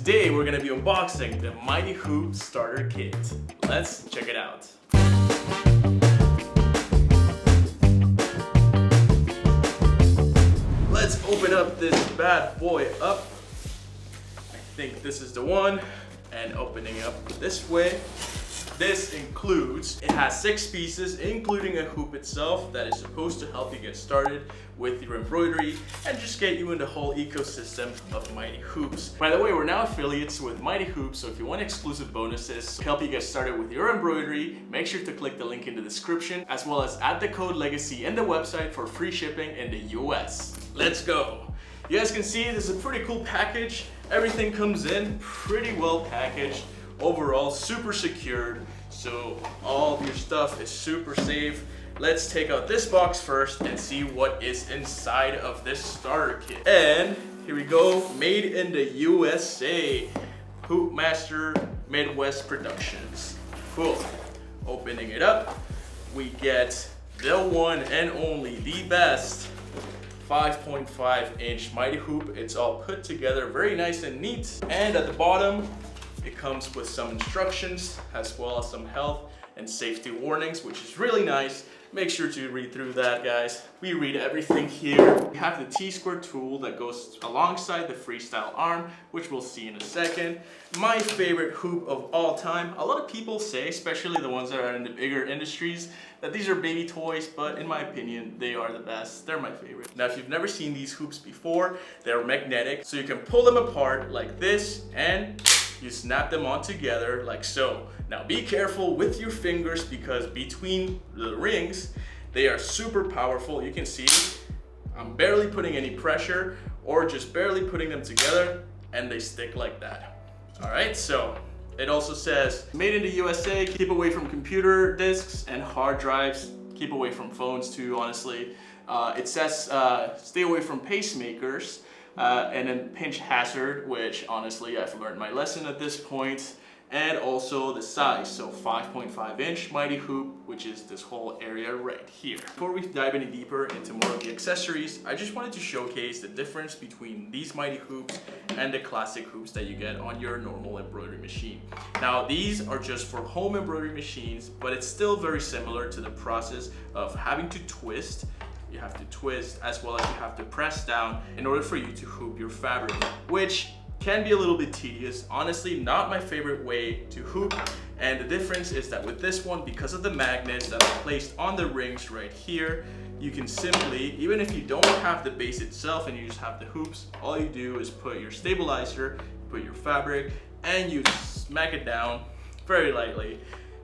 Today we're gonna be unboxing the Mighty Hoop Starter Kit. Let's check it out. Let's open up this bad boy up. I think this is the one. And opening up this way. This includes, it has 6 pieces, including a hoop itself that is supposed to help you get started with your embroidery and just get you in the whole ecosystem of Mighty Hoops. By the way, we're now affiliates with Mighty Hoops, so if you want exclusive bonuses to help you get started with your embroidery, make sure to click the link in the description, as well as add the code LEGACY in the website for free shipping in the US. Let's go. You guys can see this is a pretty cool package. Everything comes in pretty well packaged. Overall, super secured, so all of your stuff is super safe. Let's take out this box first and see what is inside of this starter kit. And here we go, made in the USA, Hoopmaster Midwest Productions. Cool. Opening it up, we get the one and only, the best 5.5-inch Mighty Hoop. It's all put together very nice and neat. And at the bottom, it comes with some instructions as well as some health and safety warnings, which is really nice. Make sure to read through that, guys. We read everything here. We have the T-square tool that goes alongside the freestyle arm, which we'll see in a second. My favorite hoop of all time. A lot of people say, especially the ones that are in the bigger industries, that these are baby toys, but in my opinion, they are the best. They're my favorite. Now, if you've never seen these hoops before, they're magnetic, so you can pull them apart like this and you snap them on together like so. Now be careful with your fingers because between the rings, they are super powerful. You can see I'm barely putting any pressure or just barely putting them together and they stick like that. All right, so it also says, made in the USA, keep away from computer disks and hard drives, keep away from phones too, honestly. It says stay away from pacemakers. And then pinch hazard, which honestly I've learned my lesson at this point, and also the size, so 5.5-inch Mighty Hoop, which is this whole area right here. Before we dive any deeper into more of the accessories, I just wanted to showcase the difference between these Mighty Hoops and the classic hoops that you get on your normal embroidery machine. Now these are just for home embroidery machines, but it's still very similar to the process of having to twist. You have to twist as well as you have to press down in order for you to hoop your fabric, which can be a little bit tedious. Honestly, not my favorite way to hoop. And the difference is that with this one, because of the magnets that are placed on the rings right here, you can simply, even if you don't have the base itself and you just have the hoops, all you do is put your stabilizer, put your fabric, and you smack it down very lightly.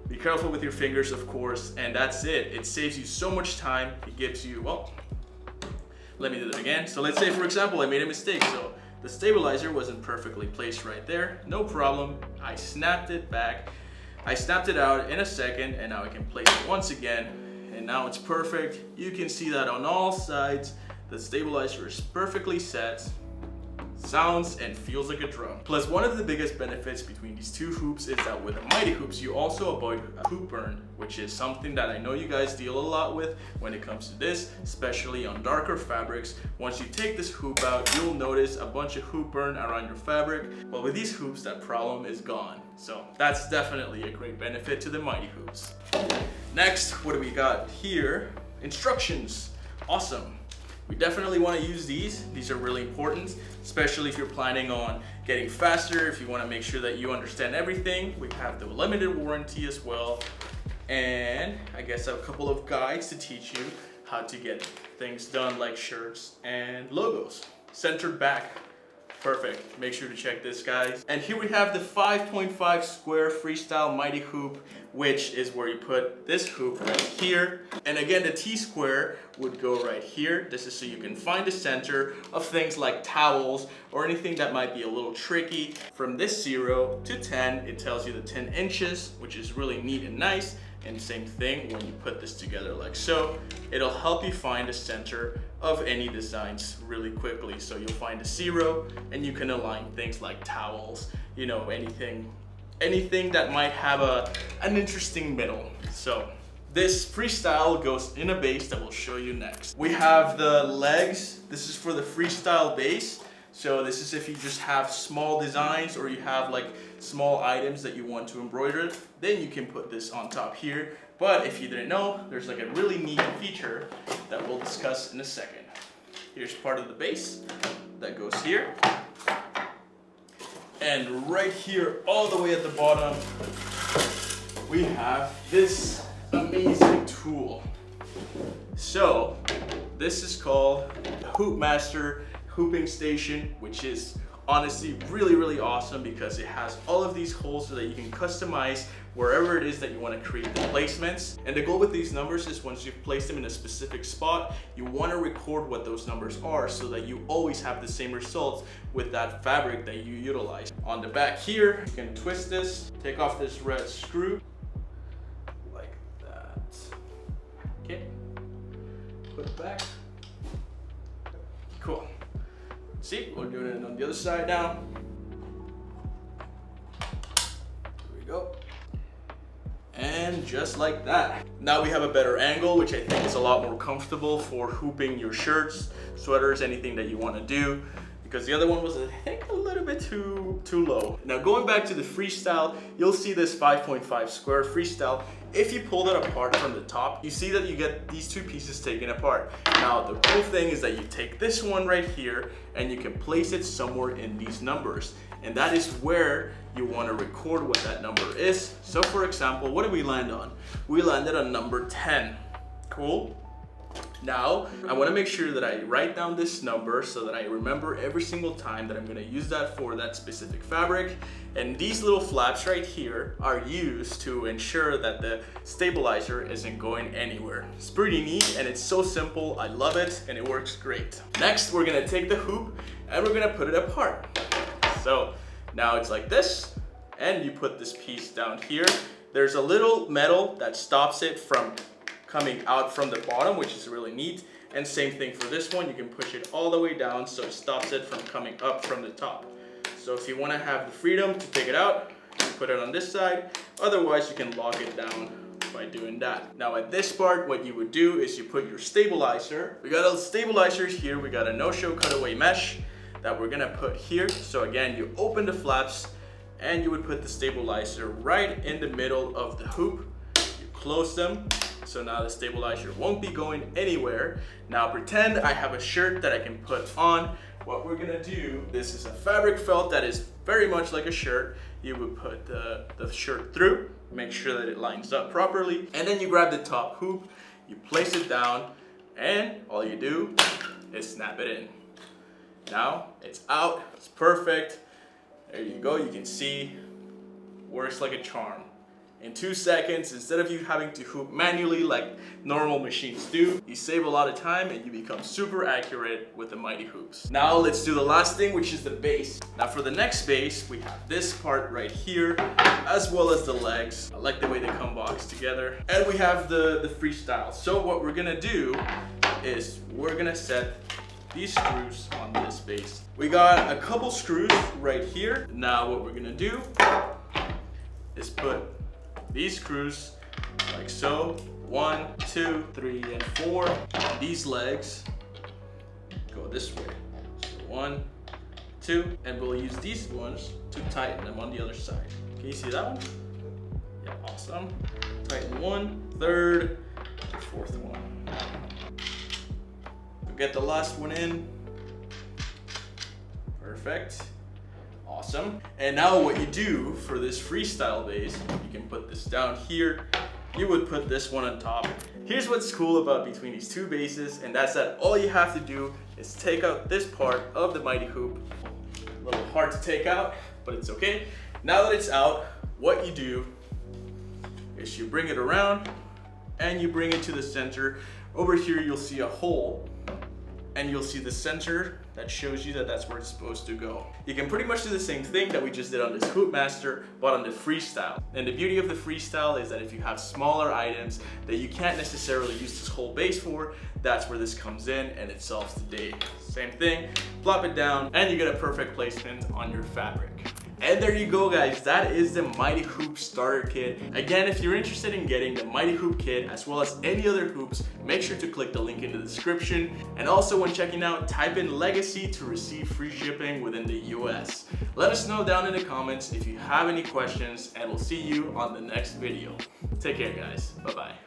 Be careful with your fingers, of course, and that's it. It saves you so much time. It gives you, well, let me do that again. So let's say, for example, I made a mistake. So the stabilizer wasn't perfectly placed right there. No problem. I snapped it back. I snapped it out in a second, and now I can place it once again. And now it's perfect. You can see that on all sides, the stabilizer is perfectly set. Sounds and feels like a drum. Plus, one of the biggest benefits between these two hoops is that with the Mighty Hoops, you also avoid hoop burn, which is something that I know you guys deal a lot with when it comes to this, especially on darker fabrics. Once you take this hoop out, you'll notice a bunch of hoop burn around your fabric. But with these hoops, that problem is gone. So that's definitely a great benefit to the Mighty Hoops. Next, what do we got here? Instructions. Awesome. We definitely want to use these. These are really important, especially if you're planning on getting faster, if you want to make sure that you understand everything. We have the limited warranty as well. And I guess a couple of guides to teach you how to get things done like shirts and logos. Centered back. Perfect. Make sure to check this, guys. And here we have the 5.5 square freestyle Mighty Hoop, which is where you put this hoop right here. And again, the T-square would go right here. This is so you can find the center of things like towels or anything that might be a little tricky. From this 0 to 10, it tells you the 10 inches, which is really neat and nice. And same thing when you put this together like so, it'll help you find the center of any designs really quickly. So you'll find a 0 and you can align things like towels, you know, anything that might have an interesting middle. So this freestyle goes in a base that we'll show you next. We have the legs. This is for the freestyle base. So this is if you just have small designs or you have like small items that you want to embroider, then you can put this on top here. But if you didn't know, there's like a really neat feature that we'll discuss in a second. Here's part of the base that goes here. And right here, all the way at the bottom, we have this amazing tool. So this is called the Hoop Master Hooping Station, which is honestly really awesome because it has all of these holes so that you can customize wherever it is that you want to create the placements. And the goal with these numbers is once you've placed them in a specific spot, you want to record what those numbers are so that you always have the same results with that fabric that you utilize. On the back here, you can twist this, take off this red screw like that. Okay, put it back. Cool. See, we're doing it on the other side now. There we go. And just like that. Now we have a better angle, which I think is a lot more comfortable for hooping your shirts, sweaters, anything that you want to do. Because the other one was, I think, a little bit too low. Now going back to the freestyle, you'll see this 5.5 square freestyle. If you pull that apart from the top, you see that you get these two pieces taken apart. Now the cool thing is that you take this one right here and you can place it somewhere in these numbers. And that is where you want to record what that number is. So for example, what did we land on? We landed on number 10. Cool. Now, I want to make sure that I write down this number so that I remember every single time that I'm going to use that for that specific fabric. And these little flaps right here are used to ensure that the stabilizer isn't going anywhere. It's pretty neat and it's so simple. I love it and it works great. Next, we're going to take the hoop and we're going to put it apart. So now it's like this, and you put this piece down here. There's a little metal that stops it from coming out from the bottom, which is really neat. And same thing for this one, you can push it all the way down so it stops it from coming up from the top. So if you want to have the freedom to take it out, you put it on this side. Otherwise, you can lock it down by doing that. Now at this part, what you would do is you put your stabilizer. We got a stabilizer here. We got a no-show cutaway mesh that we're gonna put here. So again, you open the flaps and you would put the stabilizer right in the middle of the hoop. You close them. So now the stabilizer won't be going anywhere. Now pretend I have a shirt that I can put on. What we're gonna do, this is a fabric felt that is very much like a shirt. You would put the shirt through, make sure that it lines up properly. And then you grab the top hoop, you place it down, and all you do is snap it in. Now it's out, it's perfect. There you go, you can see, works like a charm. In 2 seconds, instead of you having to hoop manually like normal machines do, you save a lot of time and you become super accurate with the Mighty Hoops. Now let's do the last thing, which is the base. Now for the next base, we have this part right here, as well as the legs. I like the way they come boxed together. And we have the freestyle. So what we're gonna do is we're gonna set these screws on this base. We got a couple screws right here. Now what we're gonna do is put these screws like so. 1, 2, 3, and 4. And these legs go this way. So 1, 2, and we'll use these ones to tighten them on the other side. Can you see that one? Yeah, awesome. Tighten 1, 3rd, 4th one. Get the last one in. Perfect. Awesome. And now what you do for this freestyle base, you can put this down here. You would put this one on top. Here's what's cool about between these two bases, and that's that all you have to do is take out this part of the Mighty Hoop. A little hard to take out, but it's okay. Now that it's out, what you do is you bring it around and you bring it to the center. Over here you'll see a hole, and you'll see the center that shows you that that's where it's supposed to go. You can pretty much do the same thing that we just did on this Hoop Master, but on the freestyle. And the beauty of the freestyle is that if you have smaller items that you can't necessarily use this whole base for, that's where this comes in and it solves the day. Same thing, plop it down, and you get a perfect placement on your fabric. And there you go, guys, that is the Mighty Hoop starter kit. Again, if you're interested in getting the Mighty Hoop kit as well as any other hoops, make sure to click the link in the description. And also when checking out, type in Legacy to receive free shipping within the US. Let us know down in the comments if you have any questions, and we'll see you on the next video. Take care, guys. Bye-bye.